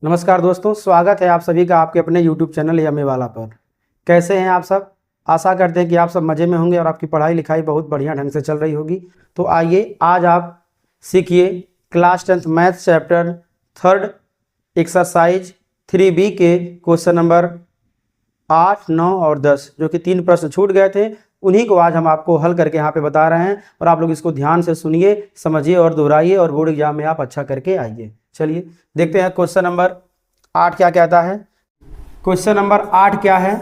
नमस्कार दोस्तों, स्वागत है आप सभी का आपके अपने YouTube चैनल यम्मी वाला पर। कैसे हैं आप सब? आशा करते हैं कि आप सब मज़े में होंगे और आपकी पढ़ाई लिखाई बहुत बढ़िया ढंग से चल रही होगी। तो आइए आज आप सीखिए class 10th math chapter 3 exercise 3B के क्वेश्चन नंबर 8, 9 और 10 जो कि 3 प्रश्न छूट गए थे, उन्हीं को आज हम आपको हल करके यहाँ पे बता रहे हैं। और आप लोग इसको ध्यान से सुनिए, समझिए और दोहराइए और बोर्ड एग्जाम में आप अच्छा करके आइए। चलिए देखते हैं क्वेश्चन नंबर 8 क्या कहता है। क्वेश्चन नंबर 8 क्या है,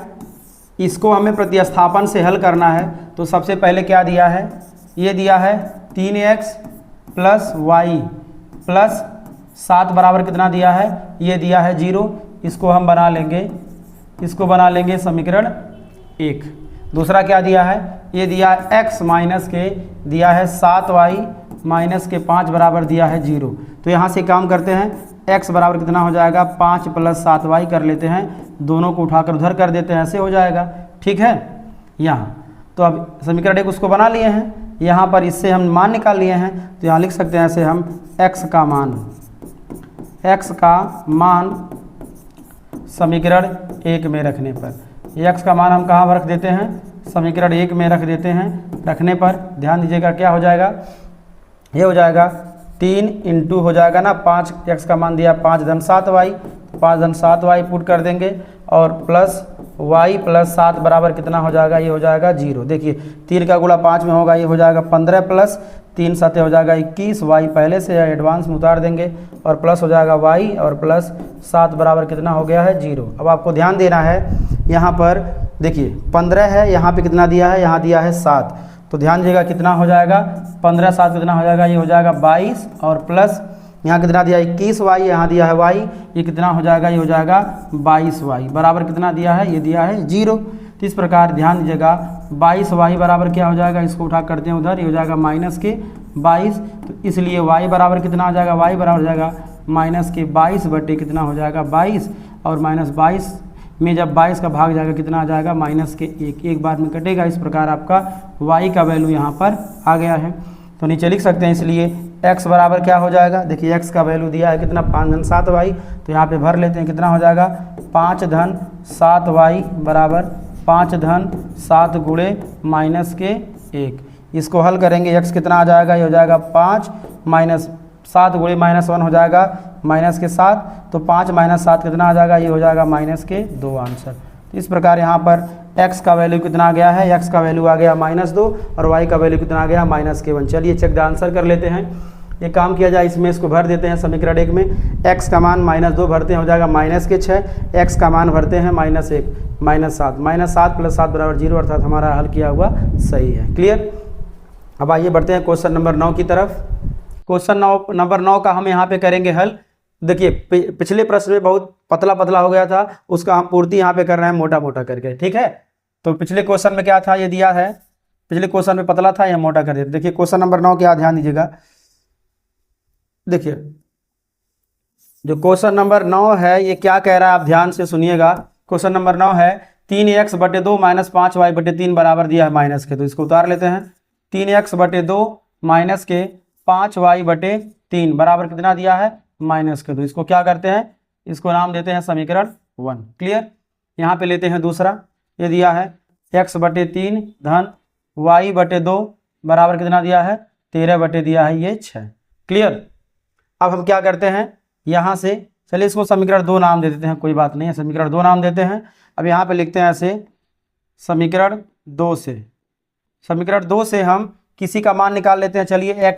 इसको हमें प्रतिस्थापन से हल करना है। तो सबसे पहले क्या दिया है, ये दिया है 3x प्लस वाई प्लस 7 बराबर कितना दिया है, ये दिया है 0। इसको हम बना लेंगे समीकरण 1। दूसरा क्या दिया है, ये दिया है x माइनस के दिया है 7y माइनस के 5 बराबर दिया है 0। तो यहाँ से काम करते हैं, x बराबर कितना हो जाएगा 5 प्लस 7y कर लेते हैं, दोनों को उठाकर उधर कर देते हैं, ऐसे हो जाएगा। ठीक है, यहाँ तो अब समीकरण 1 उसको बना लिए हैं। यहाँ पर इससे हम मान निकाल लिए हैं, तो यहाँ लिख सकते हैं ऐसे हम x का मान समीकरण 1 में रखने पर, x का मान हम कहाँ रख देते हैं, समीकरण 1 में रख देते हैं। रखने पर ध्यान दीजिएगा क्या हो जाएगा, ये हो जाएगा 3 इंटू हो जाएगा ना 5, x का मान दिया 5 धन 7y, 5 धन 7y पुट कर देंगे और प्लस y प्लस 7 बराबर कितना हो जाएगा, ये हो जाएगा 0। देखिए 3 का गुणा 5 में होगा, ये हो जाएगा 15 प्लस 3 7 हो जाएगा 21, y पहले से एडवांस में उतार देंगे और प्लस हो जाएगा y और प्लस 7 बराबर कितना हो गया है 0। अब आपको ध्यान देना है, यहाँ पर देखिए 15 है, यहाँ पे कितना दिया है, यहाँ दिया है 7। तो ध्यान दीजिएगा कितना हो जाएगा, 15 7 कितना हो जाएगा, ये हो जाएगा 22 और प्लस यहाँ कितना दिया 21y, यहाँ दिया है y, ये कितना हो जाएगा, ये हो जाएगा 22y बराबर कितना दिया है, ये दिया है 0। तो इस प्रकार ध्यान दीजिएगा 22y बराबर क्या हो जाएगा, इसको उठा करते हैं उधर, ये हो जाएगा माइनस के 22। तो इसलिए y बराबर कितना हो जाएगा, y बराबर हो जाएगा माइनस के 22 बटे कितना हो जाएगा 22, और माइनस 22 में जब 22 का भाग जाएगा कितना आ जाएगा माइनस के 1, एक बार में कटेगा। इस प्रकार आपका y का वैल्यू यहाँ पर आ गया है। तो नीचे लिख सकते हैं, इसलिए x बराबर क्या हो जाएगा, देखिए x का वैल्यू दिया है कितना 5 धन 7y, तो यहाँ पे भर लेते हैं कितना हो जाएगा 5 धन 7y बराबर 5 धन 7 गुणे माइनस के 1। इसको हल करेंगे, x कितना आ जाएगा, ये हो जाएगा 5 माइनस 7 गुणे माइनस 1 हो जाएगा माइनस के 7, तो 5 माइनस 7 कितना आ जाएगा, ये हो जाएगा माइनस के 2 आंसर। तो इस प्रकार यहाँ पर x का वैल्यू कितना आ गया है, x का वैल्यू आ गया -2 और y का वैल्यू कितना आ गया -1। चलिए चेक द आंसर कर लेते हैं। ये काम किया जाए, इसमें इसको भर देते हैं समीकरण 1 में, x का मान -2 भरते हैं, हो जाएगा माइनस के 6, x का मान भरते हैं -1 -7 प्लस 7 बराबर 0, अर्थात हमारा हल किया हुआ सही है। क्लियर। अब आइए बढ़ते हैं क्वेश्चन नंबर 9 की तरफ। क्वेश्चन नंबर 9 का हम यहाँ पे करेंगे हल। देखिए पिछले प्रश्न में बहुत पतला हो गया था, उसका हम पूर्ति यहाँ पे कर रहे हैं मोटा करके। ठीक है, तो पिछले क्वेश्चन में क्या था, ये दिया है, पिछले क्वेश्चन में पतला था, ये मोटा कर दिया। देखिए क्वेश्चन नंबर 9 क्या, ध्यान दीजिएगा। देखिए जो क्वेश्चन नंबर 9 है ये क्या कह रहा है, आप ध्यान से सुनिएगा। क्वेश्चन नंबर 9 है 3x बटे 2 माइनस 5y बटे 3 बराबर दिया है माइनस के, तो इसको उतार लेते हैं। 3x बटे 2 माइनस के 5y बटे 3 बराबर कितना दिया है माइनस के 2। इसको क्या करते हैं, इसको नाम देते हैं समीकरण 1। क्लियर। यहाँ पे लेते हैं दूसरा, ये दिया है x बटे 3 धन y बटे 2 बराबर कितना दिया है 13 बटे दिया है ये 6। क्लियर। अब हम क्या करते हैं, यहाँ से चलिए इसको समीकरण 2 नाम दे देते हैं, कोई बात नहीं है, समीकरण 2 नाम देते हैं। अब यहाँ पे लिखते हैं ऐसे समीकरण 2 से हम किसी का मान निकाल लेते हैं। चलिए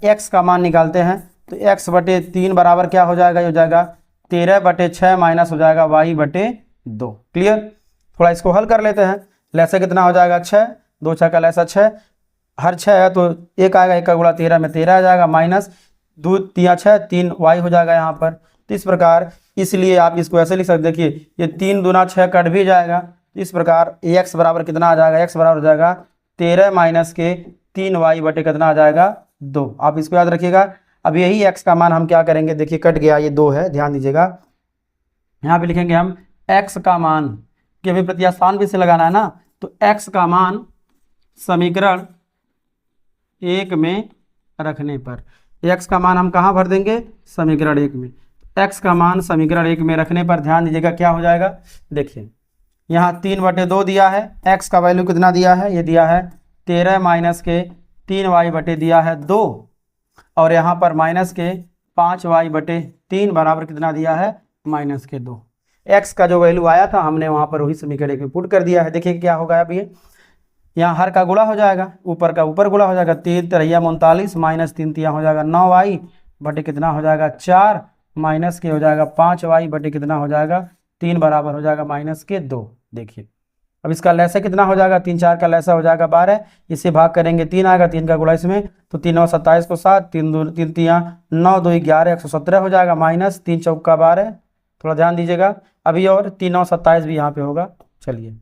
x का मान निकालते हैं, तो x बटे 3 बराबर क्या हो जाएगा, ये हो जाएगा 13 बटे 6 माइनस हो जाएगा y बटे 2। क्लियर। थोड़ा इसको हल कर लेते हैं। लैसा कितना हो जाएगा 6, 2 6 का लैसा 6, हर 6 है तो 1 आएगा, 1 का गुणा 13 में 13 आ जाएगा, माइनस 2 3 6 3 y हो जाएगा यहाँ पर। तो इस प्रकार इसलिए आप इसको ऐसे लिख सकते, देखिए ये 3 दूना 6 कट भी जाएगा। इस प्रकार x बराबर कितना आ जाएगा, x बराबर हो जाएगा 13 माइनस के 3y बटे कितना आ जाएगा 2। आप इसको याद रखिएगा। अब यही x का मान हम क्या करेंगे, देखिए कट गया, ये 2 है, ध्यान दीजिएगा। यहाँ पे लिखेंगे हम x का मान, कि अभी प्रतिस्थापन भी से लगाना है ना, तो x का मान समीकरण 1 में रखने पर x का मान हम कहाँ भर देंगे, समीकरण 1 में। x का मान समीकरण 1 में रखने पर ध्यान दीजिएगा क्या हो जाएगा। देखिए यहाँ 3/2 दिया है, x का वैल्यू कितना दिया है, ये दिया है 13 माइनस के 3y बटे दिया है 2, और यहाँ पर माइनस के 5y बटे 3 बराबर कितना दिया है, माइनस के 2। x का जो वैल्यू आया था हमने वहाँ पर वही समीकरण 1 में पुट कर दिया है। देखिए क्या होगा अब ये, यहाँ हर का गुणा हो जाएगा, ऊपर का ऊपर गुणा हो जाएगा, 3 3 39 माइनस 3 3 हो जाएगा 9y बटे कितना हो जाएगा 4, माइनस के हो जाएगा 5y बटे कितना हो जाएगा 3 बराबर हो जाएगा माइनस के 2। देखिए अब इसका लैसा कितना हो जाएगा, 3 4 का लैसा हो जाएगा 12, इसे भाग करेंगे 3 आएगा, 3 का गुणा इसमें तो 3 9 27 को 7, 3 2 3 3 9 2 11 117 हो जाएगा, माइनस 3 चौका 12। थोड़ा ध्यान दीजिएगा अभी, और 3 9 27 भी यहाँ पे होगा। चलिए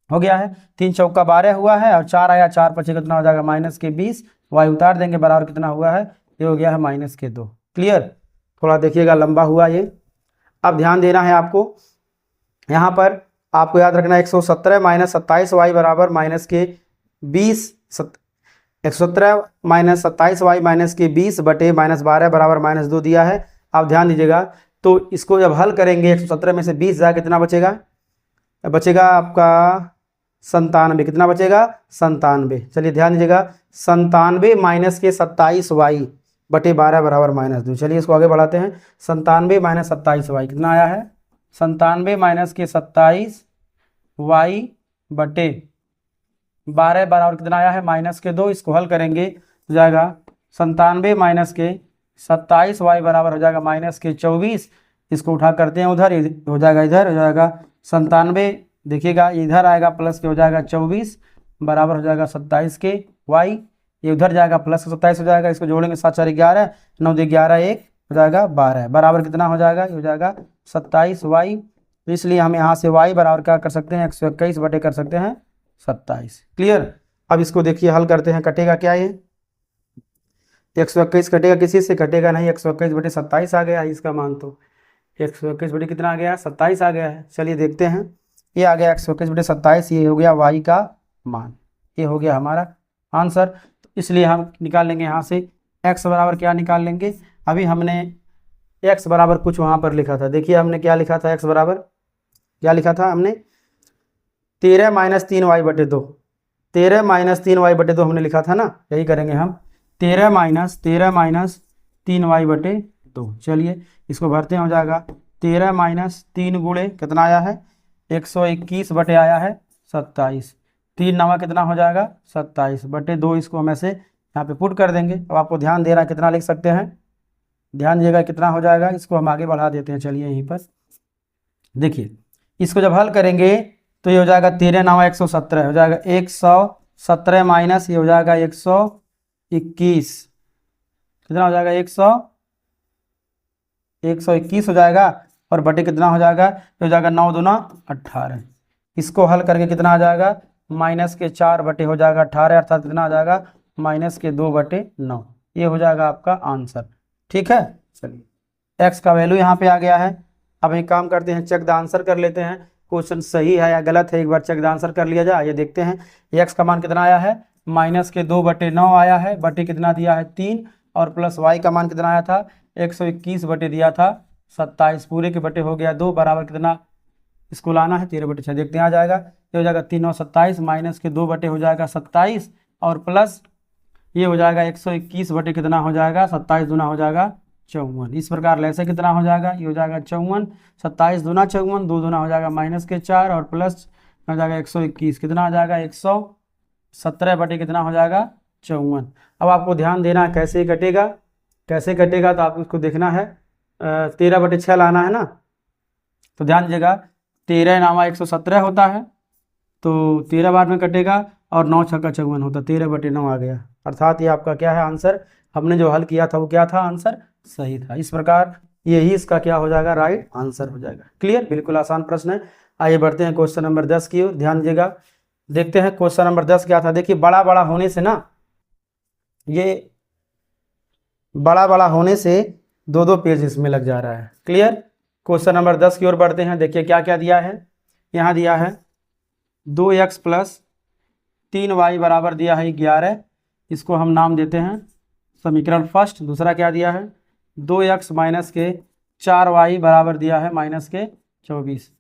हो गया है, 3 चौका 12 हुआ है, और 4 आया, 4 पचे कितना हो जाएगा माइनस के 20, वाई उतार देंगे बराबर कितना हुआ है, ये हो गया है माइनस के 2। क्लियर, थोड़ा देखिएगा लंबा हुआ ये। अब ध्यान देना है आपको, यहाँ पर आपको याद रखना है 117 माइनस 27y बराबर माइनस के 20, 117 माइनस 27y माइनस के 20 बटे माइनस 12 बराबर माइनस 2 दिया है। आप ध्यान दीजिएगा, तो इसको जब हल करेंगे 117 में से 20 जाए कितना बचेगा, बचेगा आपका 97, कितना बचेगा 97। चलिए ध्यान दीजिएगा, 97 माइनस के 27y बटे 12 बराबर माइनस 2। चलिए इसको आगे बढ़ाते हैं, 97 माइनस 27y कितना आया है, 97 माइनस के 27y बटे 12 बराबर कितना आया है माइनस के 2। इसको हल करेंगे तो जाएगा 97 माइनस के 27y बराबर हो जाएगा माइनस के 24। इसको उठा करते हैं उधर, हो जाएगा इधर हो जाएगा 97, देखिएगा इधर आएगा प्लस के हो जाएगा 24 बराबर हो जाएगा 27 के y, ये उधर जाएगा प्लस 27 हो जाएगा, इसको जोड़ेंगे 7 4 11, 9 2 11 1 हो जाएगा 12 बराबर कितना हो जाएगा, ये हो जाएगा 27y। तो इसलिए हम यहाँ से y बराबर क्या कर सकते हैं 121 बटे कर सकते हैं 27। क्लियर, अब इसको देखिए हल करते हैं, कटेगा क्या ये 121 कटेगा, किसी से कटेगा नहीं, 121 बटे 27 आ गया है इसका मान, तो 121 बटे कितना आ गया 27 आ गया है। चलिए देखते हैं, ये आ गया 121 बटे 27, ये हो गया y का मान, ये हो गया हमारा आंसर। तो इसलिए हम निकाल लेंगे यहाँ से x बराबर क्या निकाल लेंगे, अभी हमने x बराबर कुछ वहाँ पर लिखा था, देखिए हमने क्या लिखा था, x बराबर क्या लिखा था हमने 13 माइनस 3y बटे 2, 13 माइनस 3y बटे 2 हमने लिखा था ना, यही करेंगे हम 13 माइनस 3y बटे 2। चलिए इसको भरते हैं, हो जाएगा 13 माइनस 3 गुणे कितना आया है 121 बटे आया है 27, 3 नवा कितना हो जाएगा 27 बटे 2, इसको हम ऐसे यहाँ पे पुट कर देंगे। अब आपको ध्यान देना कितना लिख सकते हैं, ध्यान दीजिएगा कितना हो जाएगा, इसको हम आगे बढ़ा देते हैं। चलिए यहीं पर देखिए, इसको जब हल करेंगे तो ये हो जाएगा 13 नवा 117 हो जाएगा 117 माइनस ये हो जाएगा 121, कितना हो जाएगा 121 हो जाएगा, और बटे कितना हो जाएगा, ये हो जाएगा 9 दूना 18। इसको हल करके कितना आ जाएगा माइनस के 4 बटे हो जाएगा 18, अर्थात कितना आ जाएगा माइनस के 2 बटे 9। ये हो जाएगा आपका आंसर। ठीक है, चलिए x का वैल्यू यहाँ पे आ गया है। अब एक काम करते हैं, चेक द आंसर कर लेते हैं, क्वेश्चन सही है या गलत है, एक बार चेक द आंसर कर लिया जाए। ये देखते हैं, x का मान कितना आया है माइनस के 2 बटे 9 आया है, बटे कितना दिया है 3, और प्लस y का मान कितना आया था 121 बटे दिया था 27, पूरे के बटे हो गया 2 बराबर कितना, इसको लाना है 13 बटे 6, देखते हैं आ जाएगा, ये हो जाएगा 3 और 27 माइनस के 2 बटे हो जाएगा 27, और प्लस ये हो जाएगा 121 बटे कितना हो जाएगा 27 दूना हो जाएगा 54। इस प्रकार लैसे कितना हो जाएगा, ये हो जाएगा 54, 27 दूना 54, 2 दूना हो जाएगा माइनस के 4, और प्लस हो जाएगा 121 कितना हो जाएगा 117 बटे कितना हो जाएगा 54। अब आपको ध्यान देना है कैसे कटेगा, कैसे कटेगा, तो आपको इसको देखना है 13 बटे 6 लाना है ना, तो ध्यान दीजिएगा 13 नामा 117 होता है, तो 13 बार में कटेगा, और 9 छक्का 54 होता, 13 बटे 9 आ गया, अर्थात ये आपका क्या है आंसर, हमने जो हल किया था वो क्या था आंसर सही था। इस प्रकार यही इसका क्या हो जाएगा राइट आंसर हो जाएगा। क्लियर, बिल्कुल आसान प्रश्न है। आइए बढ़ते हैं क्वेश्चन नंबर 10 की ओर, ध्यान दीजिएगा, देखते हैं क्वेश्चन नंबर 10 क्या था। देखिए बड़ा बड़ा होने से ना, ये बड़ा बड़ा होने से 2-2 पेज इसमें लग जा रहा है। क्लियर, क्वेश्चन नंबर 10 की ओर बढ़ते हैं। देखिए क्या क्या दिया है, यहाँ दिया है 2x प्लस 3y बराबर दिया है 11, इसको हम नाम देते हैं समीकरण फर्स्ट। दूसरा क्या दिया है 2x माइनस के 4y बराबर दिया है -24।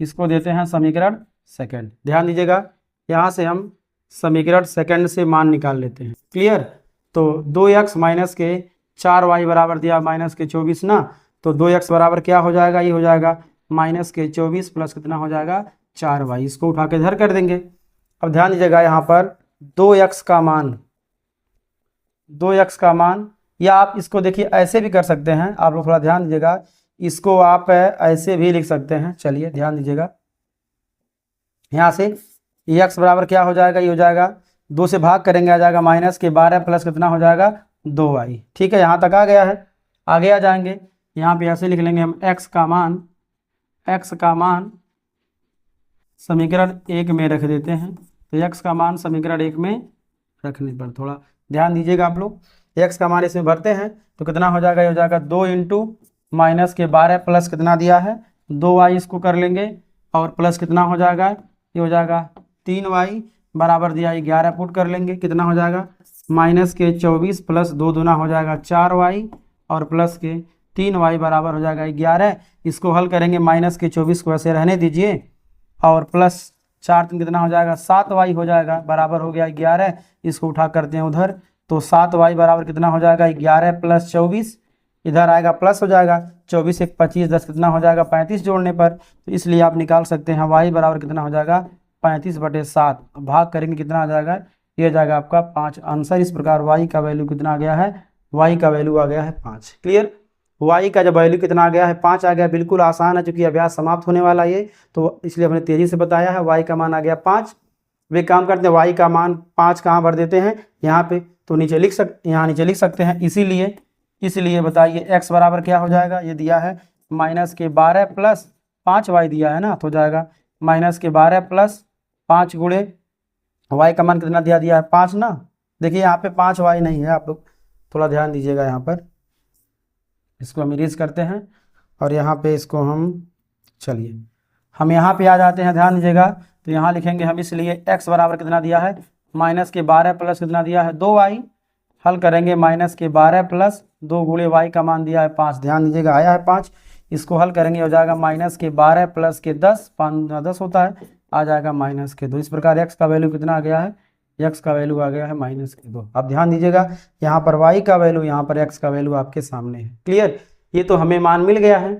इसको देते हैं समीकरण सेकंड। ध्यान दीजिएगा, यहाँ से हम समीकरण सेकंड से मान निकाल लेते हैं। क्लियर? तो 2x माइनस के 4y बराबर दिया -24 ना, तो 2x बराबर क्या हो जाएगा, ये हो जाएगा -24 प्लस कितना हो जाएगा 4y। इसको उठा के इधर कर देंगे। अब ध्यान दीजिएगा यहाँ पर 2x का मान, या आप इसको देखिए ऐसे भी कर सकते हैं। आप लोग थोड़ा ध्यान दीजिएगा, इसको आप ऐसे भी लिख सकते हैं। चलिए ध्यान दीजिएगा, यहाँ से x बराबर क्या हो जाएगा, ये हो जाएगा 2 से भाग करेंगे, आ जाएगा -12 प्लस कितना हो जाएगा 2y। ठीक है, यहाँ तक आ गया है। आगे आ जाएंगे, यहाँ पे ऐसे लिख लेंगे हम x का मान समीकरण 1 में रख देते हैं। तो x का मान समीकरण 1 में रखने पर थोड़ा ध्यान दीजिएगा आप लोग, x का मान इसमें भरते हैं तो कितना हो जाएगा, ये हो जाएगा 2 इंटू -12 प्लस कितना दिया है 2y, इसको कर लेंगे और प्लस कितना हो जाएगा, ये हो जाएगा 3y बराबर दिया 11 पुट कर लेंगे, कितना हो जाएगा -24 प्लस 2 दूना हो जाएगा 4y और प्लस के 3y बराबर हो जाएगा 11। इसको हल करेंगे, -24 को ऐसे रहने दीजिए और प्लस 4 3 कितना हो जाएगा 7y हो जाएगा, बराबर हो गया 11। इसको उठा करते हैं उधर, तो 7y बराबर कितना हो जाएगा 11 प्लस 24, इधर आएगा प्लस हो जाएगा 24 1 25 10 कितना हो जाएगा 35 जोड़ने पर। तो इसलिए आप निकाल सकते हैं y बराबर कितना हो जाएगा 35/7। भाग करेंगे कितना आ जाएगा, ये हो जाएगा आपका 5 आंसर। इस प्रकार y का वैल्यू कितना आ गया है, y का वैल्यू आ गया है 5। क्लियर? y का जब वैल्यू कितना आ गया है 5 आ गया, बिल्कुल आसान है, चूंकि अभ्यास समाप्त होने वाला ये, तो इसलिए हमने तेजी से बताया है। y का मान आ गया 5। वे काम करते हैं, y का मान 5 कहाँ भर देते हैं, यहाँ पे, तो नीचे लिख सकते हैं। इसीलिए बताइए x बराबर क्या हो जाएगा, ये दिया है -12 प्लस 5y दिया है ना, तो हो जाएगा -12 प्लस 5 गुणे y का मान कितना दिया है 5 ना। देखिए यहाँ पे 5y नहीं है, आप लोग थोड़ा ध्यान दीजिएगा। यहाँ पर इसको हम इरेज करते हैं और यहाँ पे इसको चलिए हम यहाँ पे आ जाते हैं। ध्यान दीजिएगा, तो यहाँ लिखेंगे हम, इसलिए x बराबर कितना दिया है -12 प्लस कितना दिया है 2y। हल करेंगे -12 प्लस 2 गुणे y का मान दिया है 5। ध्यान दीजिएगा, आया है 5। इसको हल करेंगे, हो जाएगा -12 प्लस के 10, 5 10 होता है, आ जाएगा -2। इस प्रकार x का वैल्यू कितना आ गया है, x का वैल्यू आ गया है -2। अब ध्यान दीजिएगा, यहाँ पर y का वैल्यू, यहाँ पर x का वैल्यू आपके सामने है। क्लियर? ये तो हमें मान मिल गया है।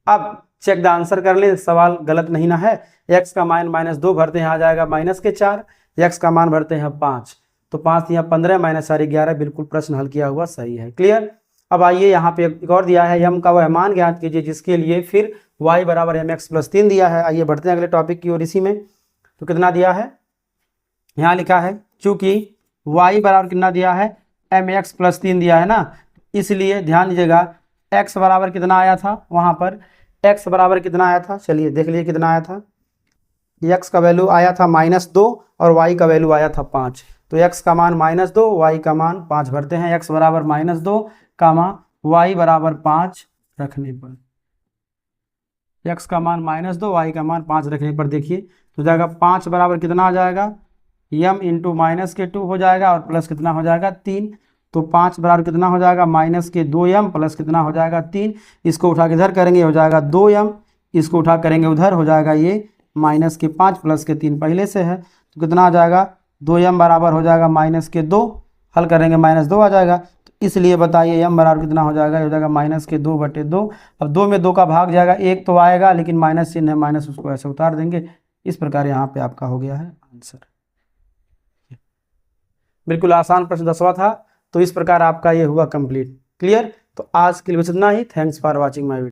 अब चेक द आंसर कर ले, सवाल गलत नहीं ना है। x का मान -2 भरते हैं, आ जाएगा -4। x का मान भरते हैं 5, तो 5 यहाँ 15 -4 11, बिल्कुल प्रश्न हल किया हुआ सही है। क्लियर? अब आइए, यहाँ पे एक और दिया है, m का वह मान ज्ञात कीजिए जिसके लिए फिर y बराबर mx प्लस 3 दिया है। आइए बढ़ते हैं अगले टॉपिक की ओर। इसी में तो कितना दिया है, यहाँ लिखा है, चूंकि y बराबर कितना दिया है mx प्लस 3 दिया है ना, इसलिए ध्यान दीजिएगा x बराबर कितना आया था, वहाँ पर x बराबर कितना आया था, चलिए देख लीजिए कितना आया था। x का वैल्यू आया था -2 और y का वैल्यू आया था 5। तो x का मान -2, y का मान 5 भरते हैं। x बराबर -2 कामा y बराबर 5 रखने पर, x का मान -2 y का मान 5 रखने पर देखिए तो जाएगा 5 बराबर कितना आ जाएगा, m इंटू -2 हो जाएगा और प्लस कितना हो जाएगा 3। तो 5 बराबर कितना हो जाएगा -2m प्लस कितना हो जाएगा 3। इसको उठा के इधर करेंगे, हो जाएगा 2m। इसको उठा करेंगे उधर, हो जाएगा ये -5 प्लस के 3 पहले से है, तो कितना आ जाएगा 2m बराबर हो जाएगा -2। हल करेंगे -2 आ जाएगा। तो इसलिए बताइए m बराबर कितना हो जाएगा, हो जाएगा -2/2। अब 2 में 2 का भाग जाएगा, 1 तो आएगा लेकिन माइनस चिन्ह है, माइनस उसको ऐसे उतार देंगे। इस प्रकार यहाँ पे आपका हो गया है आंसर। बिल्कुल आसान प्रश्न 10वां था। तो इस प्रकार आपका ये हुआ कंप्लीट। क्लियर? तो आज के लिए बस इतना ही। Thanks for watching my video.